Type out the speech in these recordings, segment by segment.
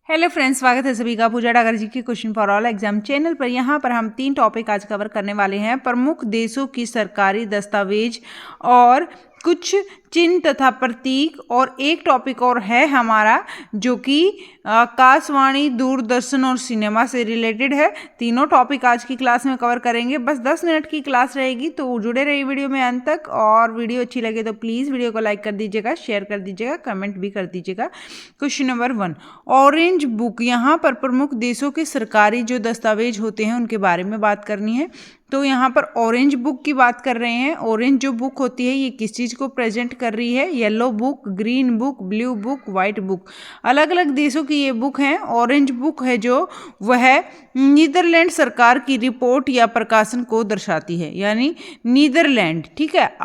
Hello friends, स्वागत है सभी का पूजा डागर जी के question for all exam channel पर। यहाँ पर हम 3 टॉपिक आज कवर करने वाले हैं। प्रमुख देशों की सरकारी दस्तावेज और कुछ चिन्ह तथा प्रतीक, और एक टॉपिक और है हमारा जो कि आकाशवाणी, दूरदर्शन और सिनेमा से रिलेटेड है। तीनों टॉपिक आज की क्लास में कवर करेंगे। बस 10 मिनट की क्लास रहेगी, तो जुड़े रहिए वीडियो में अंत तक। और वीडियो अच्छी लगे तो प्लीज़ वीडियो को लाइक कर दीजिएगा, शेयर कर दीजिएगा, कमेंट भी कर दीजिएगा। Question number 1, orange book. यहाँ पर प्रमुख देशों के सरकारी जो दस्तावेज होते हैं उनके बारे में बात करनी है। तो यहाँ पर ऑरेंज बुक की बात कर रहे हैं। ऑरेंज जो बुक होती है ये किस चीज़ को प्रेजेंट कर रही है? Yellow book, green book, blue book, white book. अलग अलग देशों की ये बुक हैं। ऑरेंज बुक है जो वह नीदरलैंड सरकार की रिपोर्ट या प्रकाशन को दर्शाती है, यानी नीदरलैंड, ठीक है।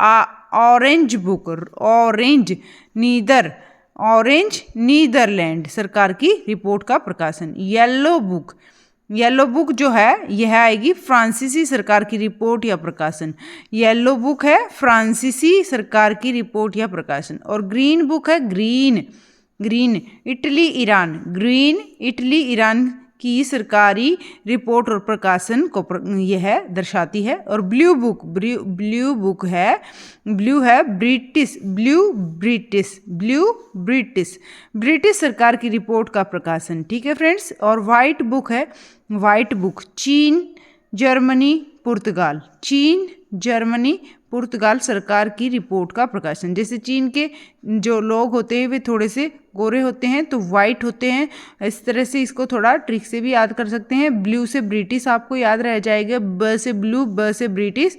ऑरेंज बुक, ऑरेंज नीदरलैंड सरकार की रिपोर्ट का प्रकाशन। येलो बुक जो है यह आएगी फ्रांसीसी सरकार की रिपोर्ट या प्रकाशन। येलो बुक है फ्रांसीसी सरकार की रिपोर्ट या प्रकाशन। और ग्रीन बुक है ग्रीन इटली ईरान की सरकारी रिपोर्ट और प्रकाशन को यह दर्शाती है। और ब्लू है ब्रिटिश सरकार की रिपोर्ट का प्रकाशन, ठीक है फ्रेंड्स। और वाइट बुक चीन, जर्मनी, पुर्तगाल सरकार की रिपोर्ट का प्रकाशन। जैसे चीन के जो लोग होते हैं वे थोड़े से गोरे होते हैं तो वाइट होते हैं, इस तरह से इसको थोड़ा ट्रिक से भी याद कर सकते हैं। ब्लू से ब्रिटिश आपको याद रह जाएगा, ब से ब्लू, ब से ब्रिटिश।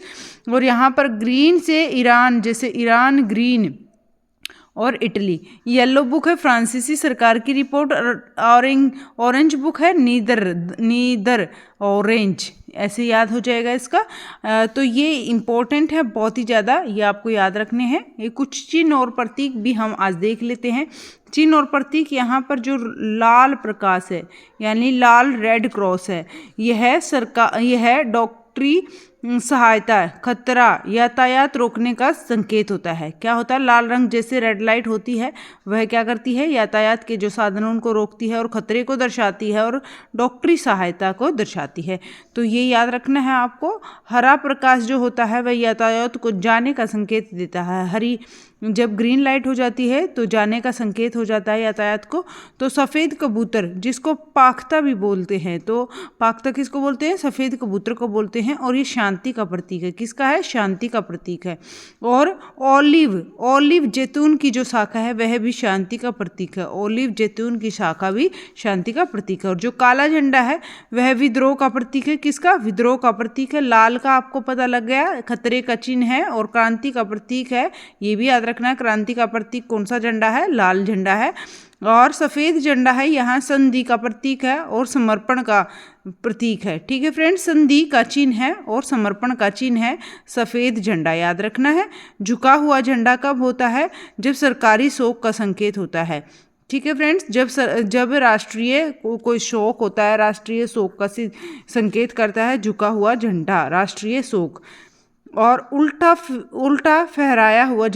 और यहाँ पर ग्रीन से ईरान, जैसे ईरान ग्रीन और इटली। येलो बुक है फ्रांसीसी सरकार की रिपोर्ट। और ऑरेंज बुक है नीदर ऑरेंज, ऐसे याद हो जाएगा इसका। तो ये इम्पोर्टेंट है बहुत ही ज़्यादा, ये आपको याद रखने हैं। ये कुछ चिन्ह और प्रतीक भी हम आज देख लेते हैं। चिन्ह और प्रतीक, यहाँ पर जो लाल प्रकाश है यानी लाल रेड क्रॉस है, यह डॉक्टरी सहायता, खतरा, यातायात रोकने का संकेत होता है। क्या होता है? लाल रंग जैसे रेड लाइट होती है वह क्या करती है? यातायात के जो साधनों उनको रोकती है और खतरे को दर्शाती है और डॉक्टरी सहायता को दर्शाती है। तो ये याद रखना है आपको। हरा प्रकाश जो होता है वह यातायात को जाने का संकेत देता है। जब ग्रीन लाइट हो जाती है तो जाने का संकेत हो जाता है यातायात को। तो सफ़ेद कबूतर, जिसको पाख्ता भी बोलते हैं, तो पाख्ता किसको बोलते हैं? सफ़ेद कबूतर को बोलते हैं। और ये शांति का प्रतीक है। किसका है? शांति का प्रतीक है। और ओलिव जैतून की जो शाखा है वह भी शांति का प्रतीक है। ओलिव जैतून की शाखा भी शांति का प्रतीक है। और जो काला झंडा है वह विद्रोह का प्रतीक है। किसका? विद्रोह का प्रतीक है। लाल का आपको पता लग गया, खतरे का चिन्ह है। और क्रांति का प्रतीक है, ये भी याद रखना। क्रांति का प्रतीक कौन सा झंडा है? लाल झंडा है। और सफ़ेद झंडा है, यहाँ संधि का प्रतीक है और समर्पण का प्रतीक है, ठीक है फ्रेंड्स। संधि का चिन्ह है और समर्पण का चिन्ह है सफ़ेद झंडा, याद रखना है। झुका हुआ झंडा कब होता है? जब सरकारी शोक का संकेत होता है, ठीक है फ्रेंड्स। जब राष्ट्रीय कोई शोक होता है, राष्ट्रीय शोक का संकेत करता है झुका हुआ झंडा, राष्ट्रीय शोक। और उल्टा फहराया हुआ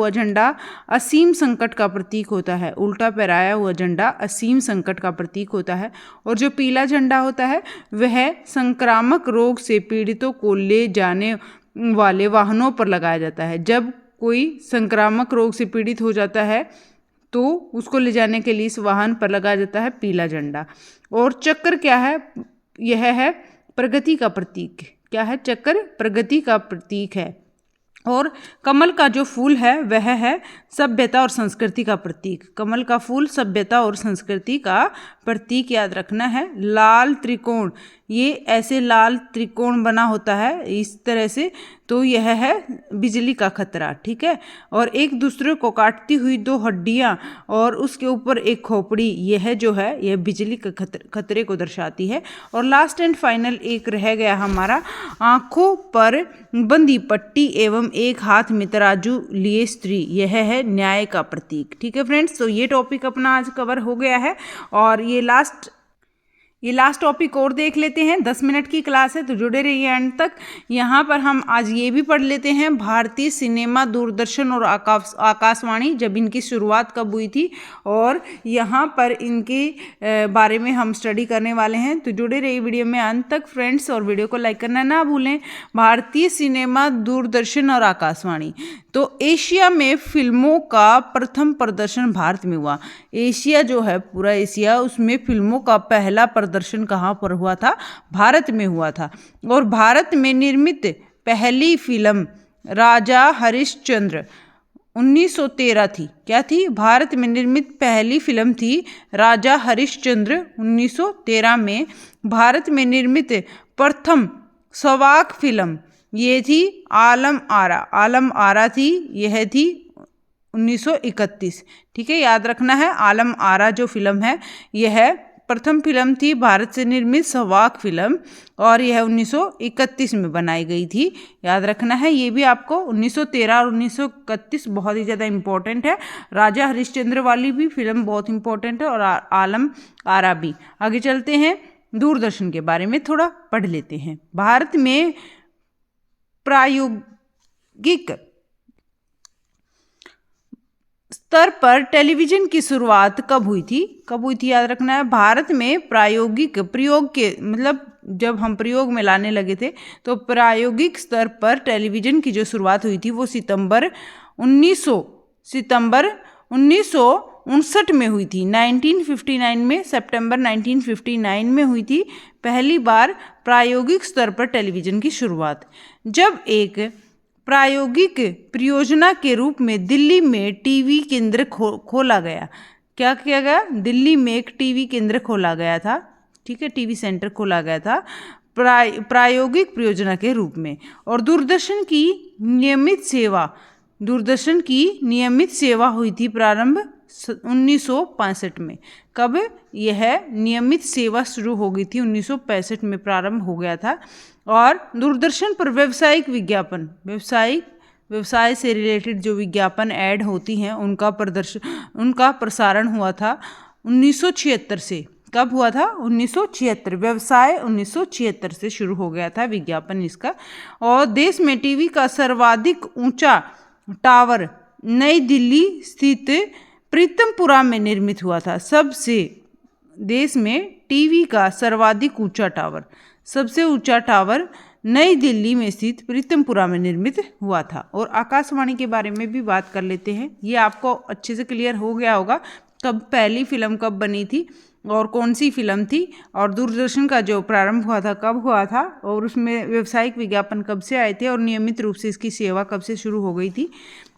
झंडा असीम संकट का प्रतीक होता है। उल्टा फहराया हुआ झंडा असीम संकट का प्रतीक होता है। और जो पीला झंडा होता है वह संक्रामक रोग से पीड़ितों को ले जाने वाले वाहनों पर लगाया जाता है। जब कोई संक्रामक रोग से पीड़ित हो जाता है तो उसको ले जाने के लिए इस वाहन पर लगाया जाता है पीला झंडा। और चक्र क्या है? यह है प्रगति का प्रतीक। क्या है? चक्र प्रगति का प्रतीक है। और कमल का जो फूल है वह है सभ्यता और संस्कृति का प्रतीक। कमल का फूल सभ्यता और संस्कृति का प्रतीक, याद रखना है। लाल त्रिकोण, ये ऐसे लाल त्रिकोण बना होता है इस तरह से, तो यह है बिजली का खतरा, ठीक है। और एक दूसरे को काटती हुई 2 हड्डियां और उसके ऊपर एक खोपड़ी, यह जो है यह बिजली के खतरे को दर्शाती है। और लास्ट एंड फाइनल एक रह गया हमारा, आंखों पर बंदी पट्टी एवं एक हाथ में तराजू लिए स्त्री, यह है न्याय का प्रतीक, ठीक है फ्रेंड्स। तो ये टॉपिक अपना आज कवर हो गया है। और ये ये लास्ट टॉपिक और देख लेते हैं, 10 मिनट की क्लास है तो जुड़े रहिए एंड तक। यहाँ पर हम आज ये भी पढ़ लेते हैं भारतीय सिनेमा, दूरदर्शन और आकाशवाणी जब इनकी शुरुआत कब हुई थी, और यहाँ पर इनके बारे में हम स्टडी करने वाले हैं। तो जुड़े रहिए वीडियो में अंत तक फ्रेंड्स, और वीडियो को लाइक करना ना भूलें। भारतीय सिनेमा, दूरदर्शन और आकाशवाणी। तो एशिया में फिल्मों का प्रथम प्रदर्शन भारत में हुआ। एशिया जो है पूरा एशिया, उसमें फिल्मों का पहला प्रदर्शन कहाँ पर हुआ था? भारत में हुआ था। और भारत में निर्मित पहली फिल्म राजा हरिश्चंद्र 1913 थी। क्या थी? भारत में निर्मित पहली फिल्म थी राजा हरिश्चंद्र 1913 में। भारत में निर्मित प्रथम सवाक फिल्म ये थी आलम आरा। आलम आरा थी, यह थी 1931। ठीक है, याद रखना है। आलम आरा जो फिल्म है यह प्रथम फिल्म थी भारत से निर्मित सवाक फिल्म, और यह 1931 में बनाई गई थी। याद रखना है ये भी आपको। 1913 और 1931 बहुत ही ज़्यादा इंपॉर्टेंट है। राजा हरिश्चंद्र वाली भी फिल्म बहुत इंपॉर्टेंट है, और आलम आरा भी। आगे चलते हैं, दूरदर्शन के बारे में थोड़ा पढ़ लेते हैं। भारत में प्रायोगिक स्तर पर टेलीविजन की शुरुआत कब हुई थी? कब हुई थी याद रखना है। भारत में प्रायोगिक, प्रयोग के मतलब जब हम प्रयोग में लाने लगे थे, तो प्रायोगिक स्तर पर टेलीविजन की जो शुरुआत हुई थी वो सितंबर 1959 में हुई थी। 1959 में, सितंबर 1959 में हुई थी पहली बार प्रायोगिक स्तर पर टेलीविजन की शुरुआत। जब एक प्रायोगिक परियोजना के रूप में दिल्ली में टीवी केंद्र खोला गया। क्या किया गया? दिल्ली में एक टीवी केंद्र खोला गया था। ठीक है, टीवी सेंटर खोला गया था प्रायोगिक परियोजना के रूप में। और दूरदर्शन की नियमित सेवा हुई थी प्रारंभ 1965 में। कब यह नियमित सेवा शुरू हो गई थी? 1965 में प्रारंभ हो गया था। और दूरदर्शन पर व्यावसायिक विज्ञापन, व्यवसाय से रिलेटेड जो विज्ञापन ऐड होती हैं उनका प्रसारण हुआ था 1976 से। कब हुआ था? 1976। व्यवसाय 1976 से शुरू हो गया था विज्ञापन इसका। और देश में टीवी का सर्वाधिक ऊंचा टावर नई दिल्ली स्थित प्रीतमपुरा में निर्मित हुआ था। देश में टीवी का सर्वाधिक ऊंचा टावर, सबसे ऊंचा टावर नई दिल्ली में स्थित प्रीतमपुरा में निर्मित हुआ था। और आकाशवाणी के बारे में भी बात कर लेते हैं। ये आपको अच्छे से क्लियर हो गया होगा कब पहली फिल्म कब बनी थी और कौन सी फिल्म थी, और दूरदर्शन का जो प्रारंभ हुआ था कब हुआ था, और उसमें व्यावसायिक विज्ञापन कब से आए थे, और नियमित रूप से इसकी सेवा कब से शुरू हो गई थी।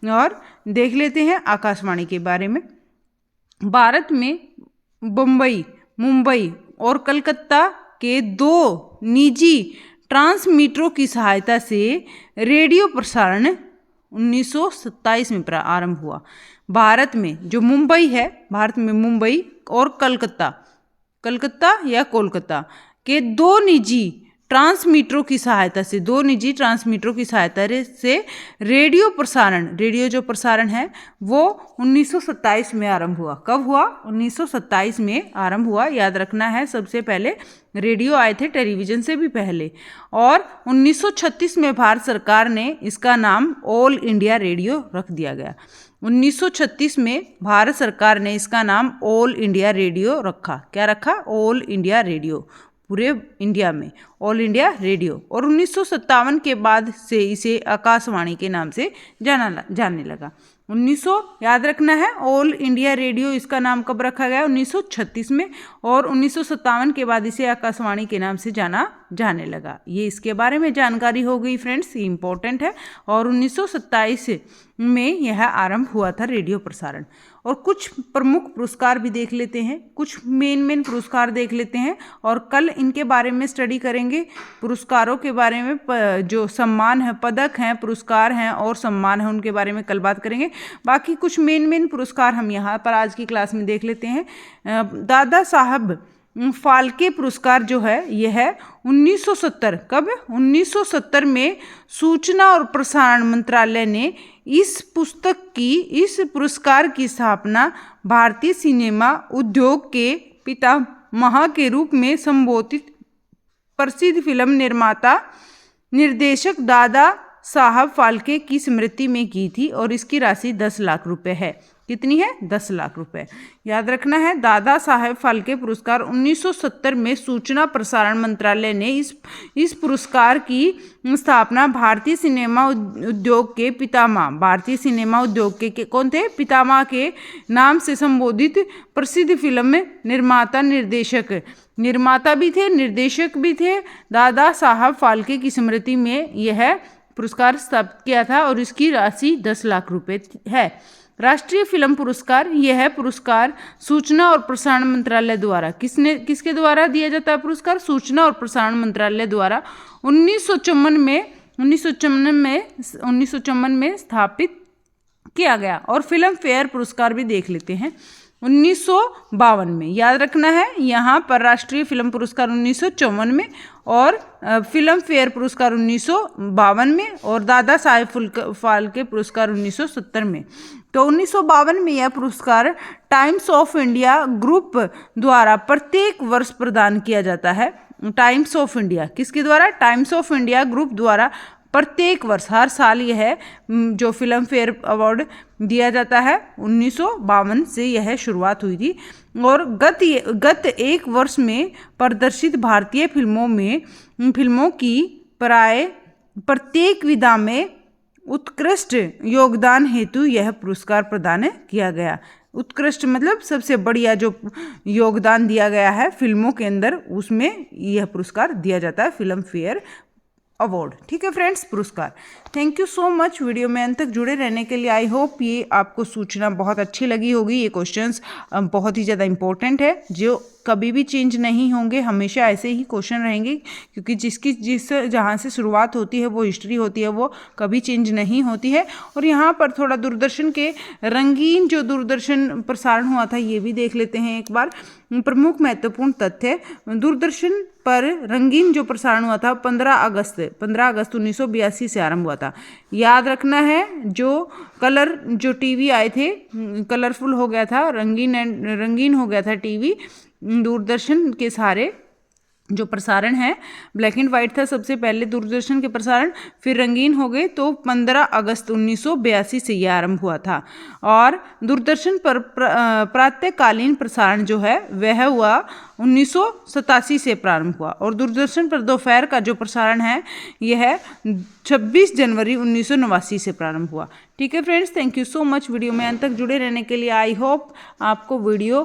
और देख लेते हैं आकाशवाणी के बारे में। भारत में मुंबई और कलकत्ता के 2 निजी ट्रांसमीटरों की सहायता से रेडियो प्रसारण 1927 में आरंभ हुआ। भारत में जो मुंबई है, भारत में मुंबई और कलकत्ता या कोलकाता के 2 निजी ट्रांसमीटरों की सहायता से रेडियो जो प्रसारण है वो 1927 में आरंभ हुआ। कब हुआ? 1927 में आरंभ हुआ। याद रखना है, सबसे पहले रेडियो आए थे टेलीविजन से भी पहले। और 1936 में भारत सरकार ने इसका नाम ऑल इंडिया रेडियो रख दिया गया। 1936 में भारत सरकार ने इसका नाम ऑल इंडिया रेडियो रखा। क्या रखा? ऑल इंडिया रेडियो, पूरे इंडिया में ऑल इंडिया रेडियो। और 1957 के बाद से इसे आकाशवाणी के नाम से जानने लगा। 1900 याद रखना है, ऑल इंडिया रेडियो इसका नाम कब रखा गया? 1936 में। और 1957 के बाद इसे आकाशवाणी के नाम से जाने लगा। ये इसके बारे में जानकारी हो गई फ्रेंड्स, ये इंपॉर्टेंट है। और 1927 में यह आरंभ हुआ था रेडियो प्रसारण। और कुछ प्रमुख पुरस्कार भी देख लेते हैं, कुछ मेन पुरस्कार देख लेते हैं, और कल इनके बारे में स्टडी करेंगे। पुरस्कारों के बारे में, जो सम्मान है, पदक हैं, पुरस्कार हैं और सम्मान है, उनके बारे में कल बात करेंगे। बाकी कुछ मेन पुरस्कार हम यहाँ पर आज की क्लास में देख लेते हैं। दादा साहब फाल्के पुरस्कार जो है यह है 1970। कब? 1970 में सूचना और प्रसारण मंत्रालय ने इस पुरस्कार की स्थापना भारतीय सिनेमा उद्योग के महा के रूप में संबोधित प्रसिद्ध फिल्म निर्माता निर्देशक दादा साहब फाल्के की स्मृति में की थी और इसकी राशि 10 लाख रुपए है। कितनी है? 10 लाख रुपए। याद रखना है, दादा साहेब फाल्के पुरस्कार 1970 में सूचना प्रसारण मंत्रालय ने इस पुरस्कार की स्थापना भारतीय सिनेमा उद्योग के पितामह, भारतीय सिनेमा उद्योग के कौन थे? पितामह के नाम से संबोधित प्रसिद्ध फिल्म निर्माता निर्माता भी थे, निर्देशक भी थे, दादा साहब फाल्के की स्मृति में यह पुरस्कार स्थापित किया था और इसकी राशि 10 लाख रुपए है। राष्ट्रीय फिल्म पुरस्कार, यह पुरस्कार सूचना और प्रसारण मंत्रालय द्वारा किसके द्वारा दिया जाता है पुरस्कार? सूचना और प्रसारण मंत्रालय द्वारा 1954 में स्थापित किया गया। और फिल्म फेयर पुरस्कार भी देख लेते हैं 1952 में। याद रखना है, यहाँ पर राष्ट्रीय फिल्म पुरस्कार 1954 में और फिल्म फेयर पुरस्कार 1952 में और दादा साहेब फाल्के पुरस्कार 1970 में। तो 1952 में यह पुरस्कार टाइम्स ऑफ इंडिया ग्रुप द्वारा प्रत्येक वर्ष प्रदान किया जाता है। टाइम्स ऑफ इंडिया किसके द्वारा? टाइम्स ऑफ इंडिया ग्रुप द्वारा प्रत्येक वर्ष, हर साल यह जो फिल्म फेयर अवार्ड दिया जाता है 1952 से यह शुरुआत हुई थी। और गत एक वर्ष में प्रदर्शित भारतीय फिल्मों की प्राय प्रत्येक विधा में उत्कृष्ट योगदान हेतु यह पुरस्कार प्रदान किया गया। उत्कृष्ट मतलब सबसे बढ़िया जो योगदान दिया गया है फिल्मों के अंदर, उसमें यह पुरस्कार दिया जाता है, फिल्म फेयर अवार्ड। ठीक है फ्रेंड्स, पुरस्कार। Thank you so much video में अंत तक जुड़े रहने के लिए। आई होप ये आपको सूचना बहुत अच्छी लगी होगी। ये क्वेश्चंस बहुत ही ज़्यादा इंपॉर्टेंट है, जो कभी भी चेंज नहीं होंगे, हमेशा ऐसे ही क्वेश्चन रहेंगे, क्योंकि जहाँ से शुरुआत होती है वो हिस्ट्री होती है, वो कभी चेंज नहीं होती है। और यहाँ पर थोड़ा दूरदर्शन के रंगीन जो दूरदर्शन प्रसारण हुआ था ये भी देख लेते हैं एक बार। प्रमुख महत्वपूर्ण तथ्य, दूरदर्शन पर रंगीन जो प्रसारण हुआ था 15 अगस्त 1982 से आरंभ हुआ था। याद रखना है, जो टीवी आए थे कलरफुल हो गया था, रंगीन हो गया था टीवी। दूरदर्शन के सारे जो प्रसारण है ब्लैक एंड वाइट था सबसे पहले दूरदर्शन के प्रसारण, फिर रंगीन हो गए, तो 15 अगस्त 1982 से यह आरंभ हुआ था। और दूरदर्शन पर प्रातःकालीन प्रसारण जो है वह हुआ 1987 से प्रारंभ हुआ। और दूरदर्शन पर दोपहर का जो प्रसारण है यह 26 जनवरी 1989 से प्रारंभ हुआ। ठीक है friends, thank you so much video में अंत तक जुड़े रहने के लिए। आई होप आपको वीडियो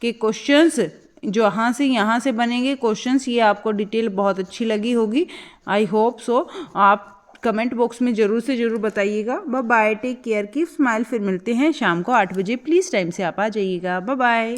के क्वेश्चंस जो यहाँ से बनेंगे क्वेश्चंस, ये आपको डिटेल बहुत अच्छी लगी होगी। I hope so. आप कमेंट बॉक्स में ज़रूर से ज़रूर बताइएगा। Bye bye, take care, keep smile. फिर मिलते हैं शाम को 8 बजे। प्लीज़ टाइम से आप आ जाइएगा। Bye bye.